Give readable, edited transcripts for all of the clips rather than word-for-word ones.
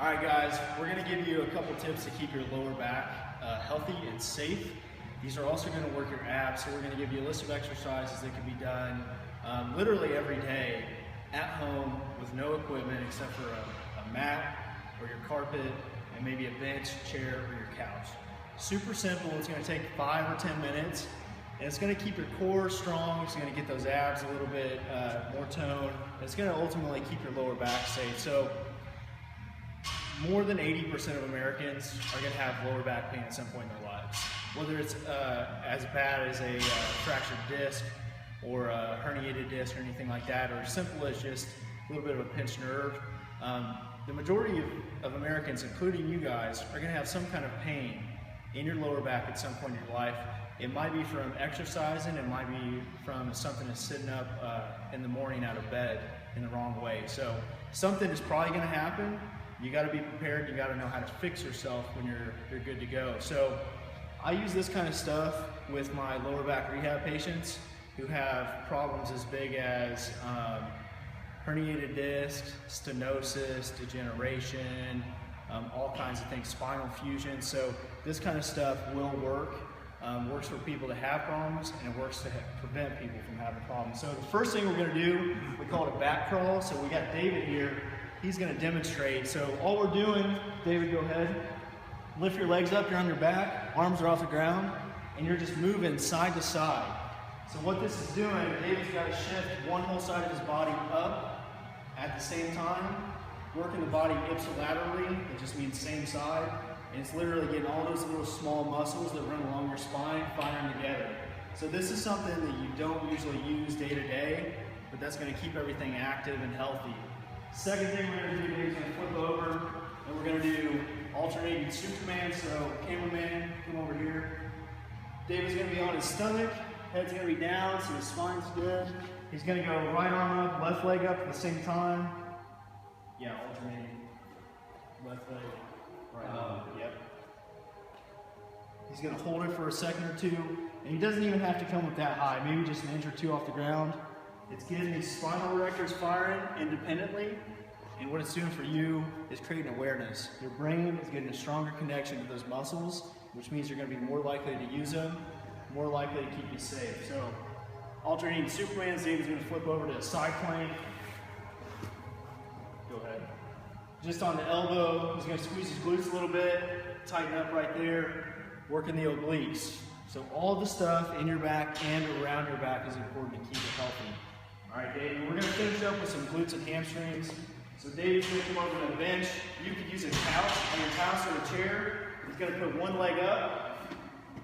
All right, guys, we're going to give you a couple tips to keep your lower back healthy and safe. These are also going to work your abs, so we're going to give you a list of exercises that can be done literally every day at home with no equipment except for a mat or your carpet and maybe a bench, chair, or your couch. Super simple. It's going to take 5 or 10 minutes, and it's going to keep your core strong. It's going to get those abs a little bit more toned. It's going to ultimately keep your lower back safe. So more than 80% of Americans are going to have lower back pain at some point in their lives. Whether it's as bad as a fractured disc or a herniated disc or anything like that, or as simple as just a little bit of a pinched nerve. The majority of Americans, including you guys, are going to have some kind of pain in your lower back at some point in your life. It might be from exercising, it might be from something that's sitting up in the morning out of bed in the wrong way. So something is probably going to happen. You got to be prepared. You got to know how to fix yourself when you're good to go. So I use this kind of stuff with my lower back rehab patients who have problems as big as herniated discs, stenosis, degeneration, all kinds of things, spinal fusion. So this kind of stuff will work. Works for people to have problems, and it works to prevent people from having problems. So the first thing we're going to do, we call it a back crawl. So we got David here. He's going to demonstrate. So all we're doing, David, go ahead. Lift your legs up, you're on your back, arms are off the ground, and you're just moving side to side. So what this is doing, David's got to shift one whole side of his body up at the same time, working the body ipsilaterally, it just means same side, and it's literally getting all those little small muscles that run along your spine firing together. So this is something that you don't usually use day to day, but that's going to keep everything active and healthy. Second thing we're going to do, David's going to flip over, and we're going to do alternating Superman. So cameraman, come over here. David's going to be on his stomach, head's going to be down, so his spine's good. He's going to go right arm up, left leg up at the same time. Yeah, alternating. Left leg, right arm, yep. He's going to hold it for a second or two, and he doesn't even have to come up that high, maybe just an inch or two off the ground. It's getting these spinal erectors firing independently, and what it's doing for you is creating awareness. Your brain is getting a stronger connection to those muscles, which means you're going to be more likely to use them, more likely to keep you safe. So, alternating Superman, David's going to flip over to a side plank. Go ahead. Just on the elbow, he's going to squeeze his glutes a little bit, tighten up right there, working the obliques. So all the stuff in your back and around your back is important to keep it healthy. All right, David, we're going to finish up with some glutes and hamstrings. So David's going to come over to the bench. You could use a couch on your couch or a chair. He's going to put one leg up,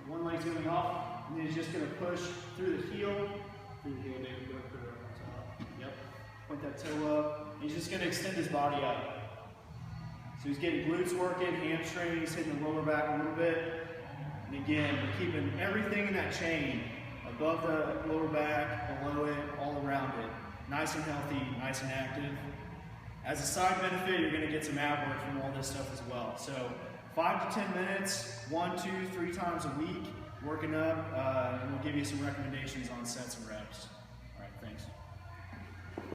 one leg's going to be off, and then he's just going to push through the heel. Through the heel, David, go put it up on top. Yep. Point that toe up. He's just going to extend his body up. So he's getting glutes working, hamstrings, hitting the lower back a little bit. And again, we're keeping everything in that chain, above the lower back, below it, all around it. Nice and healthy, nice and active. As a side benefit, you're going to get some ab work from all this stuff as well. So 5 to 10 minutes, 1, 2, 3 times a week, working up, and we'll give you some recommendations on sets and reps. All right, thanks.